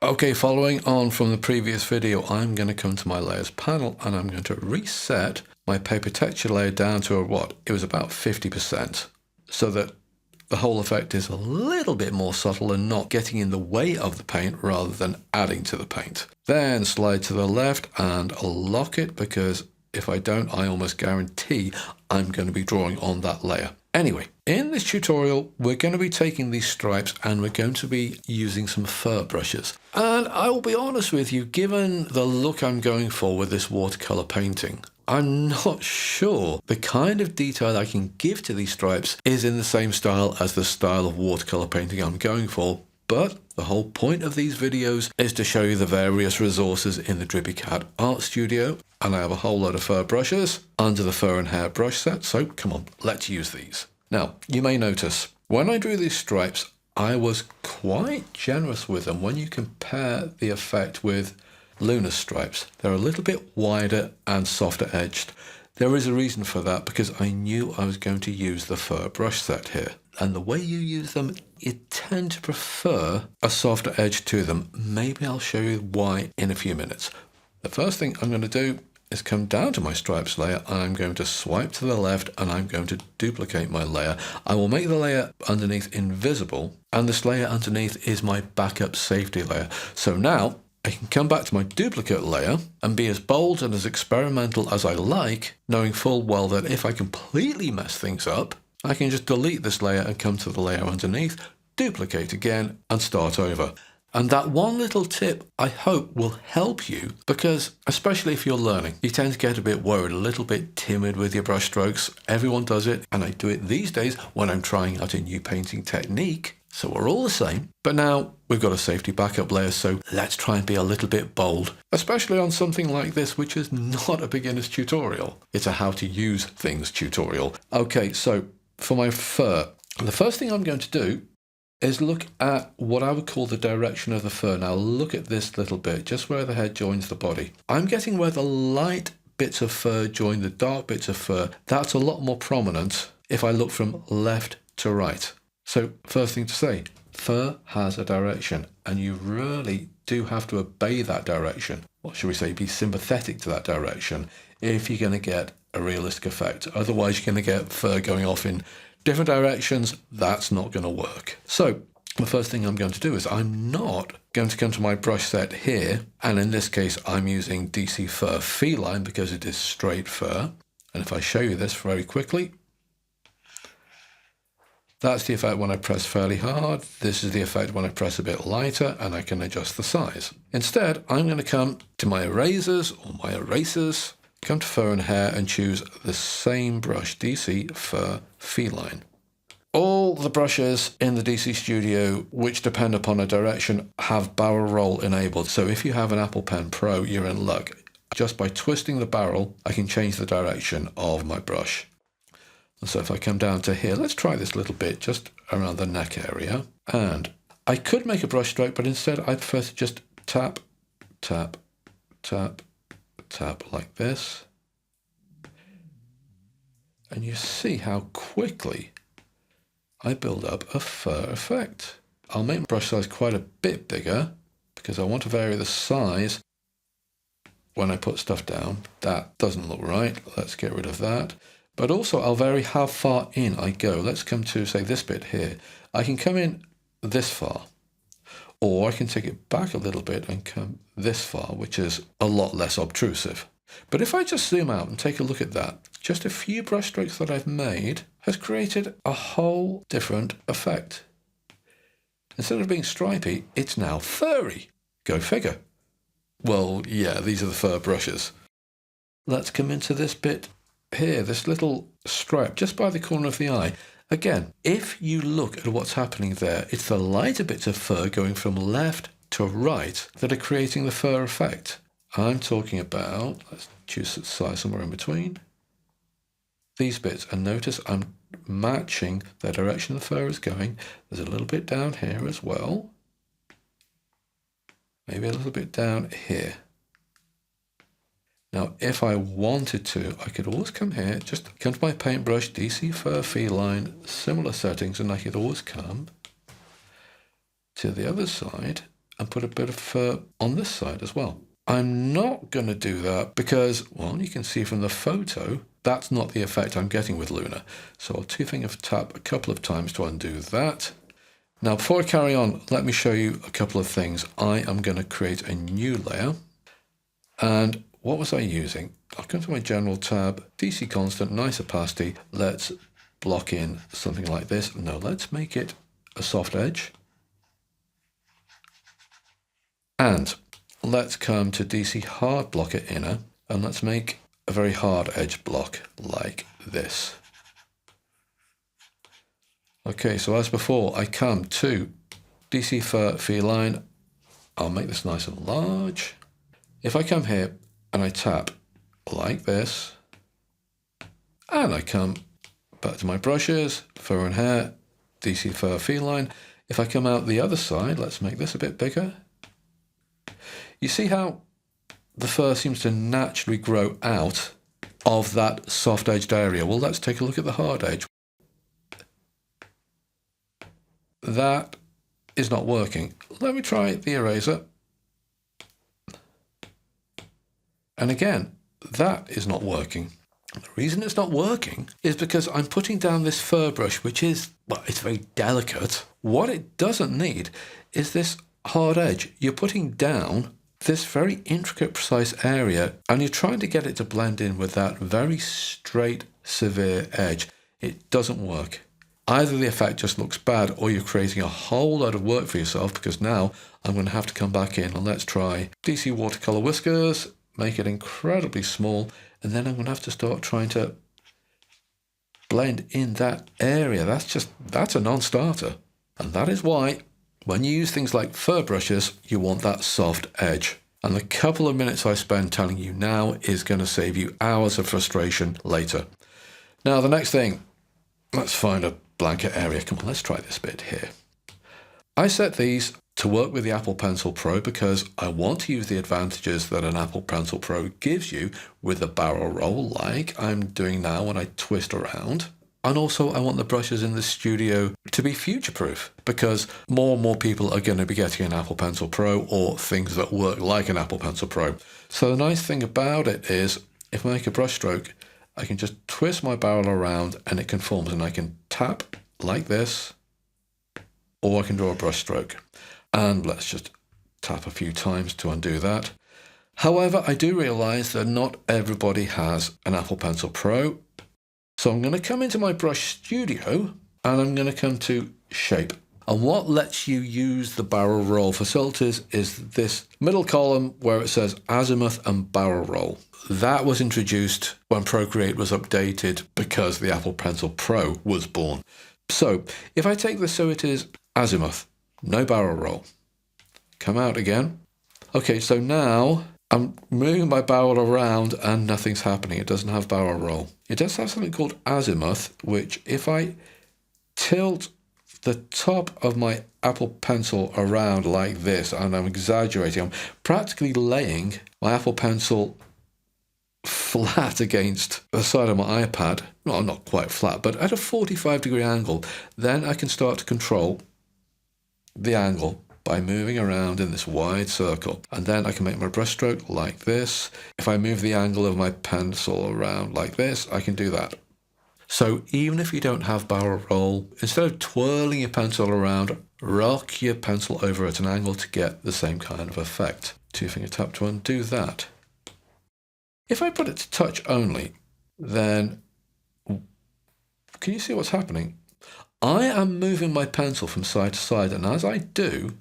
Okay, following on from the previous video, I'm going to come to my layers panel and I'm going to reset my paper texture layer down to it was about 50%, so that the whole effect is a little bit more subtle and not getting in the way of the paint rather than adding to the paint. Then slide to the left and lock it, because if I don't, I almost guarantee I'm going to be drawing on that layer. Anyway, in this tutorial, we're going to be taking these stripes and we're going to be using some fur brushes. And I will be honest with you, given the look I'm going for with this watercolor painting, I'm not sure the kind of detail I can give to these stripes is in the same style as the style of watercolor painting I'm going for. But the whole point of these videos is to show you the various resources in the Drippy Cat Art Studio, and I have a whole load of fur brushes under the fur and hair brush set, so come on, let's use these. Now, you may notice, when I drew these stripes, I was quite generous with them. When you compare the effect with Luna's stripes, they're a little bit wider and softer edged. There is a reason for that, because I knew I was going to use the fur brush set here. And the way you use them, you tend to prefer a softer edge to them. Maybe I'll show you why in a few minutes. The first thing I'm going to do is come down to my stripes layer. I'm going to swipe to the left and I'm going to duplicate my layer. I will make the layer underneath invisible, and this layer underneath is my backup safety layer. So now I can come back to my duplicate layer and be as bold and as experimental as I like, knowing full well that if I completely mess things up, I can just delete this layer and come to the layer underneath, duplicate again, and start over. And that one little tip, I hope, will help you, because especially if you're learning, you tend to get a bit worried, a little bit timid with your brush strokes. Everyone does it, and I do it these days when I'm trying out a new painting technique. So we're all the same, but now we've got a safety backup layer, so let's try and be a little bit bold, especially on something like this, which is not a beginner's tutorial. It's a how to use things tutorial. Okay, so for my fur, the first thing I'm going to do is look at what I would call the direction of the fur. Now look at this little bit, just where the head joins the body. I'm getting where the light bits of fur join the dark bits of fur. That's a lot more prominent if I look from left to right. So first thing to say, fur has a direction, and you really do have to obey that direction. What should we say, be sympathetic to that direction if you're going to get a realistic effect. Otherwise you're going to get fur going off in different directions. That's not going to work. So the first thing I'm going to do is I'm not going to come to my brush set here, and in this case I'm using DC Fur Feline because it is straight fur. And if I show you this very quickly, that's the effect when I press fairly hard. This is the effect when I press a bit lighter, and I can adjust the size. Instead, I'm going to come to my erasers or my erasers, come to fur and hair and choose the same brush, DC Fur Feline. All the brushes in the DC Studio which depend upon a direction have barrel roll enabled. So if you have an Apple Pen Pro, you're in luck. Just by twisting the barrel, I can change the direction of my brush. And so if I come down to here, let's try this little bit just around the neck area. And I could make a brush stroke, but instead I prefer to just tap, tap, tap, tap like this. And you see how quickly I build up a fur effect. I'll make my brush size quite a bit bigger because I want to vary the size when I put stuff down. That doesn't look right. Let's get rid of that. But also I'll vary how far in I go. Let's come to, say, this bit here. I can come in this far, or I can take it back a little bit and come this far, which is a lot less obtrusive. But if I just zoom out and take a look at that, just a few brush strokes that I've made has created a whole different effect. Instead of being stripy, it's now furry. Go figure. Well, yeah, these are the fur brushes. Let's come into this bit here, this little stripe just by the corner of the eye. Again, if you look at what's happening there, it's the lighter bits of fur going from left to right that are creating the fur effect. I'm talking about, let's choose a size somewhere in between, these bits, and notice I'm matching the direction the fur is going. There's a little bit down here as well, maybe a little bit down here. Now, if I wanted to, I could always come here, just come to my paintbrush, DC Fur Feline, similar settings, and I could always come to the other side and put a bit of fur on this side as well. I'm not going to do that because, well, you can see from the photo, that's not the effect I'm getting with Luna. So I'll two-finger tap a couple of times to undo that. Now, before I carry on, let me show you a couple of things. I am going to create a new layer. And what was I using? I'll come to my General tab, DC Constant, nice opacity. Let's block in something like this. No, let's make it a soft edge. And let's come to DC Hard Blocker Inner, and let's make a very hard edge block like this. Okay, so as before, I come to DC Fur Feline. I'll make this nice and large. If I come here and I tap like this, and I come back to my brushes, fur and hair, DC Fur Feline. If I come out the other side, let's make this a bit bigger. You see how the fur seems to naturally grow out of that soft edged area? Well, let's take a look at the hard edge. That is not working. Let me try the eraser. And again, that is not working. The reason it's not working is because I'm putting down this fur brush, which is, well, it's very delicate. What it doesn't need is this hard edge. You're putting down this very intricate, precise area, and you're trying to get it to blend in with that very straight, severe edge. It doesn't work. Either the effect just looks bad, or you're creating a whole lot of work for yourself, because now I'm going to have to come back in and let's try DC Watercolor Whiskers, make it incredibly small, and then I'm going to have to start trying to blend in that area. That's a non-starter. And that is why when you use things like fur brushes, you want that soft edge. And the couple of minutes I spend telling you now is going to save you hours of frustration later. Now, the next thing, let's find a blanket area. Come on, let's try this bit here. I set these to work with the Apple Pencil Pro because I want to use the advantages that an Apple Pencil Pro gives you with a barrel roll like I'm doing now when I twist around. And also I want the brushes in the studio to be future-proof because more and more people are going to be getting an Apple Pencil Pro or things that work like an Apple Pencil Pro. So the nice thing about it is if I make a brush stroke, I can just twist my barrel around and it conforms, and I can tap like this, or I can draw a brush stroke. And let's just tap a few times to undo that. However, I do realize that not everybody has an Apple Pencil Pro. So I'm going to come into my brush studio and I'm going to come to shape. And what lets you use the barrel roll facilities is this middle column where it says azimuth and barrel roll. That was introduced when Procreate was updated because the Apple Pencil Pro was born. So if I take this so it is azimuth, no barrel roll, come out again. Okay, so now I'm moving my barrel around and nothing's happening. It doesn't have barrel roll. It does have something called azimuth, which if I tilt the top of my Apple Pencil around like this, and I'm exaggerating, I'm practically laying my Apple Pencil flat against the side of my iPad. Well, not quite flat, but at a 45-degree angle. Then I can start to control the angle by moving around in this wide circle. And then I can make my brush stroke like this. If I move the angle of my pencil around like this, I can do that. So even if you don't have barrel roll, instead of twirling your pencil around, rock your pencil over at an angle to get the same kind of effect. Two-finger tap to undo that. If I put it to touch only, then can you see what's happening? I am moving my pencil from side to side, and as I do,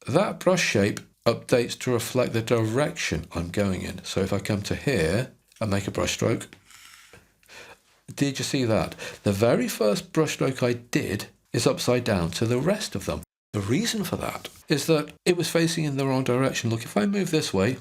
that brush shape updates to reflect the direction I'm going in. So if I come to here and make a brush stroke, did you see that? The very first brush stroke I did is upside down to the rest of them. The reason for that is that it was facing in the wrong direction. Look, if I move this way,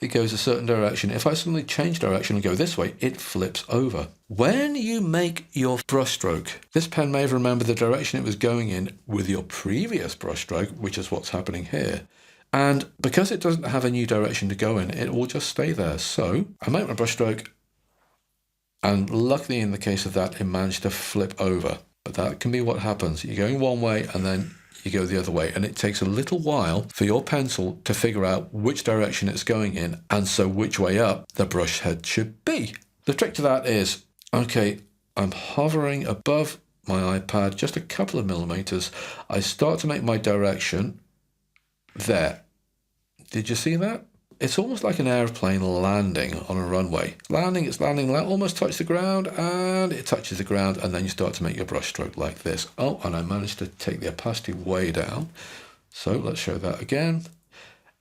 it goes a certain direction. If I suddenly change direction and go this way, it flips over. When you make your brush stroke, this pen may have remembered the direction it was going in with your previous brush stroke, which is what's happening here. And because it doesn't have a new direction to go in, it will just stay there. So I make my brush stroke, and luckily in the case of that, it managed to flip over. But that can be what happens. You're going one way and then you go the other way. And it takes a little while for your pencil to figure out which direction it's going in, and so which way up the brush head should be. The trick to that is, okay, I'm hovering above my iPad just a couple of millimeters. I start to make my direction there. Did you see that? It's almost like an airplane landing on a runway. It's landing, almost touch the ground, and it touches the ground, and then you start to make your brush stroke like this. Oh, and I managed to take the opacity way down. So let's show that again.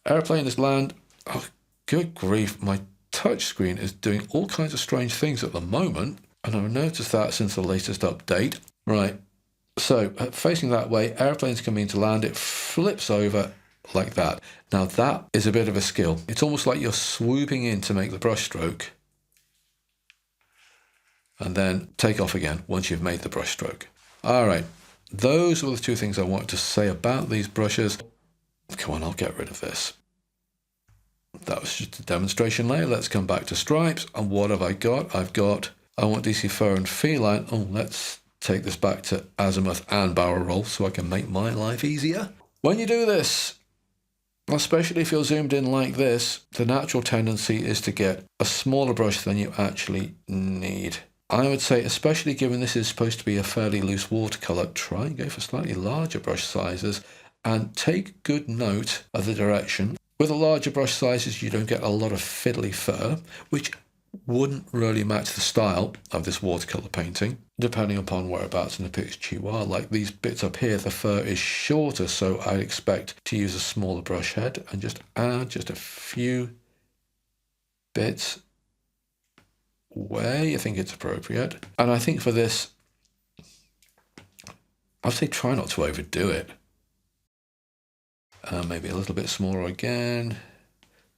Airplane is land. Oh, good grief, my touch screen is doing all kinds of strange things at the moment, and I've noticed that since the latest update. Right, so facing that way, airplane's coming to land, it flips over like that. Now that is a bit of a skill. It's almost like you're swooping in to make the brush stroke and then take off again once you've made the brush stroke. All right, those were the two things I wanted to say about these brushes. Come on, I'll get rid of this. That was just a demonstration layer. Let's come back to stripes. And what have I got? I want DC Fur and Feline. Oh, let's take this back to azimuth and barrel roll so I can make my life easier. When you do this, especially if you're zoomed in like this, the natural tendency is to get a smaller brush than you actually need. I would say, especially given this is supposed to be a fairly loose watercolor, try and go for slightly larger brush sizes and take good note of the direction. With the larger brush sizes, you don't get a lot of fiddly fur, which wouldn't really match the style of this watercolor painting, depending upon whereabouts in the picture you are. Like these bits up here, the fur is shorter, so I'd expect to use a smaller brush head and just add just a few bits where you think it's appropriate. And I think for this, I'd say try not to overdo it. Maybe a little bit smaller again,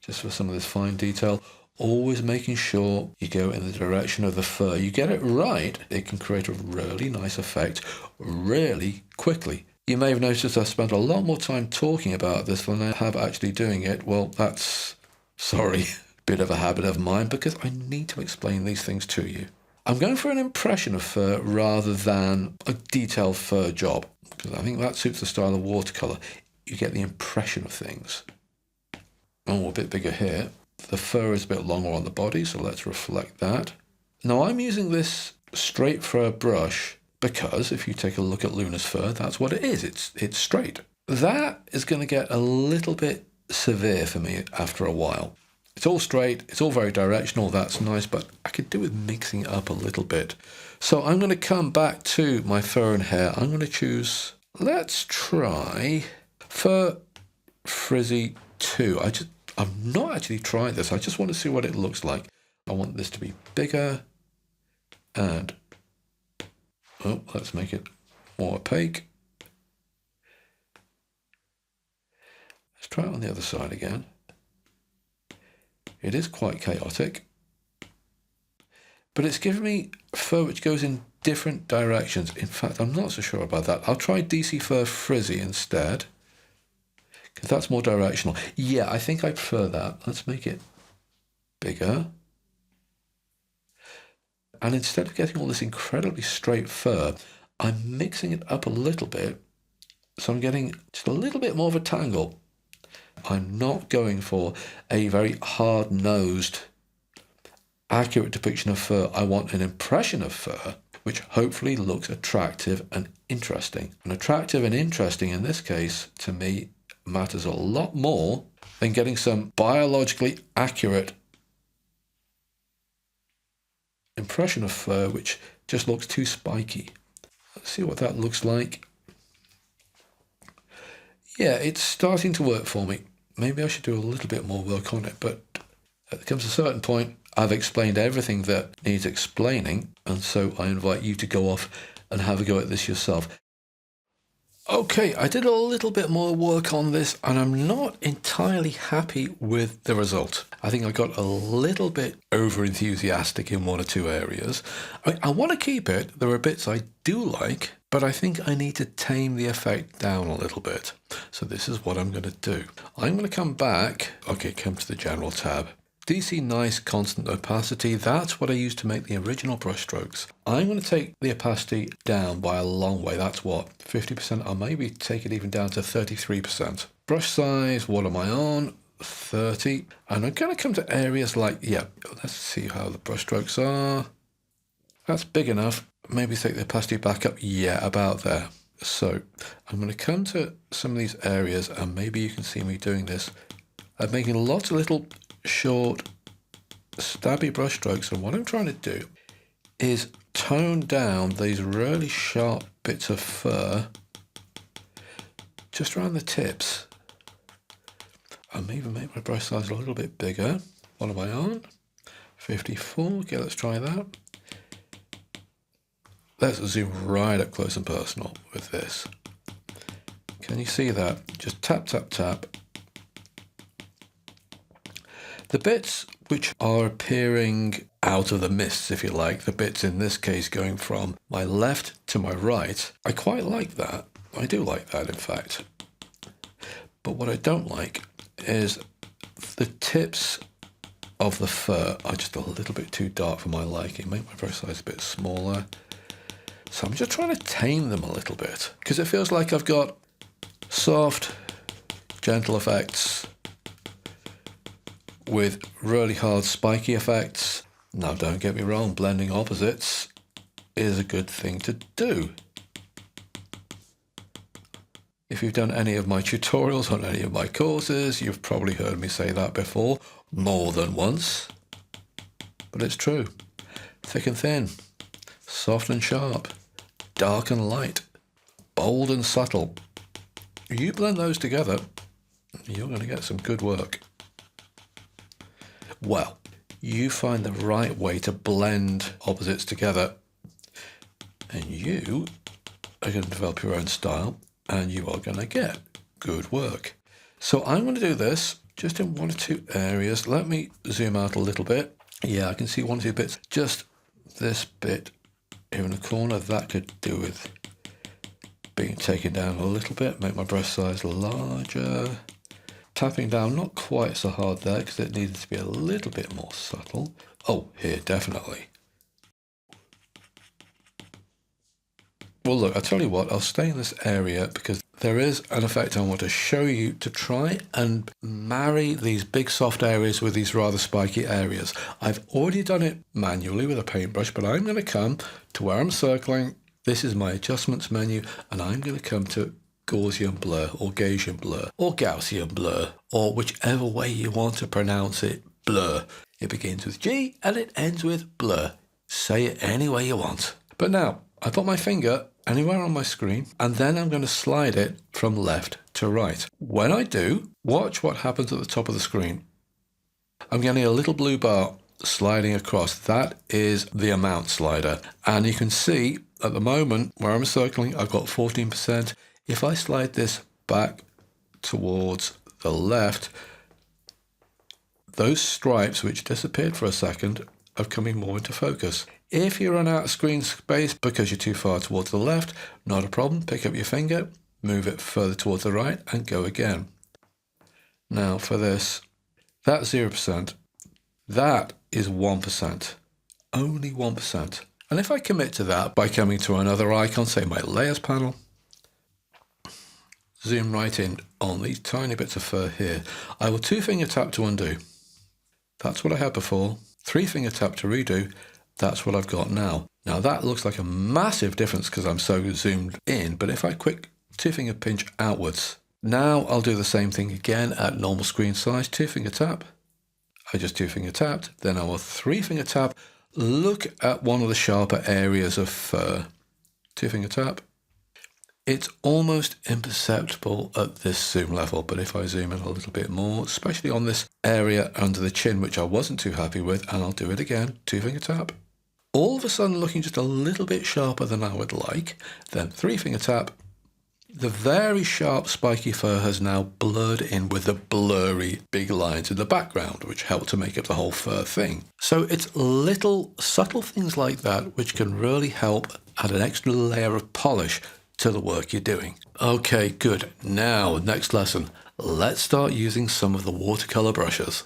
just for some of this fine detail. Always making sure you go in the direction of the fur. You get it right, it can create a really nice effect really quickly. You may have noticed I've spent a lot more time talking about this than I have actually doing it. Well, that's, sorry, a bit of a habit of mine because I need to explain these things to you. I'm going for an impression of fur rather than a detailed fur job, because I think that suits the style of watercolor. You get the impression of things. Oh, a bit bigger here. The fur is a bit longer on the body, so let's reflect that. Now I'm using this straight fur brush because if you take a look at Luna's fur, that's what it is. It's straight. That is going to get a little bit severe for me after a while. It's all straight, it's all very directional, that's nice, but I could do with mixing it up a little bit. So I'm going to come back to my fur and hair. I'm going to choose, let's try Fur Frizzy 2. I've not actually tried this. I just want to see what it looks like. I want this to be bigger and, oh, let's make it more opaque. Let's try it on the other side again. It is quite chaotic, but it's giving me fur which goes in different directions. In fact, I'm not so sure about that. I'll try DC Fur Frizzy instead, because that's more directional. Yeah, I think I prefer that. Let's make it bigger. And instead of getting all this incredibly straight fur, I'm mixing it up a little bit. So I'm getting just a little bit more of a tangle. I'm not going for a very hard-nosed, accurate depiction of fur. I want an impression of fur, which hopefully looks attractive and interesting. And attractive and interesting in this case, to me, matters a lot more than getting some biologically accurate impression of fur which just looks too spiky. Let's see what that looks like. Yeah, it's starting to work for me. Maybe I should do a little bit more work on it, but there comes a certain point, I've explained everything that needs explaining, and so I invite you to go off and have a go at this yourself. Okay, I did a little bit more work on this and I'm not entirely happy with the result. I think I got a little bit over enthusiastic in one or two areas. I want to keep it. There are bits I do like, but I think I need to tame the effect down a little bit. So this is what I'm going to do. I'm going to come back. Okay, come to the General tab. DC Nice constant opacity, that's what I used to make the original brush strokes. I'm going to take the opacity down by a long way. That's what, 50%? I'll maybe take it even down to 33%. Brush size, what am I on? 30. And I'm going to come to areas like, yeah, let's see how the brush strokes are. That's big enough. Maybe take the opacity back up. Yeah, about there. So I'm going to come to some of these areas, and maybe you can see me doing this. I'm making lots of little short stabby brush strokes, and what I'm trying to do is tone down these really sharp bits of fur just around the tips. I'll even make my brush size a little bit bigger. What am I on? 54. Okay, let's try that. Let's zoom right up close and personal with this. Can you see that? Just tap, tap, tap. The bits which are appearing out of the mists, if you like, the bits in this case going from my left to my right, I quite like that. I do like that, in fact. But what I don't like is the tips of the fur are just a little bit too dark for my liking. Make my brush size a bit smaller. So I'm just trying to tame them a little bit, because it feels like I've got soft, gentle effects with really hard, spiky effects. Now, don't get me wrong, blending opposites is a good thing to do. If you've done any of my tutorials on any of my courses, you've probably heard me say that before, more than once. But it's true. Thick and thin, soft and sharp, dark and light, bold and subtle. You blend those together, you're going to get some good work. Well, you find the right way to blend opposites together, and you are going to develop your own style, and you are going to get good work. So I'm going to do this just in one or two areas. Let me zoom out a little bit. Yeah, I can see one or two bits. Just this bit here in the corner, that could do with being taken down a little bit. Make my brush size larger. Tapping down, not quite so hard there because it needed to be a little bit more subtle. Oh, here, definitely. Well, look, I'll tell you what, I'll stay in this area because there is an effect I want to show you to try and marry these big soft areas with these rather spiky areas. I've already done it manually with a paintbrush, but I'm going to come to where I'm circling. This is my adjustments menu, and I'm going to come to Gaussian blur or Gaussian blur or Gaussian blur, or whichever way you want to pronounce it, blur. It begins with G and it ends with blur. Say it any way you want. But now, I put my finger anywhere on my screen, and then I'm going to slide it from left to right. When I do, watch what happens at the top of the screen. I'm getting a little blue bar sliding across. That is the amount slider. And you can see at the moment where I'm circling, I've got 14%. If I slide this back towards the left, those stripes which disappeared for a second are coming more into focus. If you run out of screen space because you're too far towards the left, not a problem. Pick up your finger, move it further towards the right, and go again. Now for this, that's 0%. That is 1%. Only 1%. And if I commit to that by coming to another icon, say my layers panel, zoom right in on these tiny bits of fur here, I will 2-finger tap to undo. That's what I had before. 3-finger tap to redo. That's what I've got now. Now that looks like a massive difference because I'm so zoomed in, but if I quick 2-finger pinch outwards, now I'll do the same thing again at normal screen size. 2-finger tap. I just 2-finger tapped. Then I will 3-finger tap. Look at one of the sharper areas of fur. 2-finger tap. It's almost imperceptible at this zoom level, but if I zoom in a little bit more, especially on this area under the chin, which I wasn't too happy with, and I'll do it again, 2-finger tap. All of a sudden looking just a little bit sharper than I would like, then 3-finger tap. The very sharp spiky fur has now blurred in with the blurry big lines in the background, which help to make up the whole fur thing. So it's little subtle things like that which can really help add an extra layer of polish to the work you're doing. Okay, good. Now, next lesson. Let's start using some of the watercolor brushes.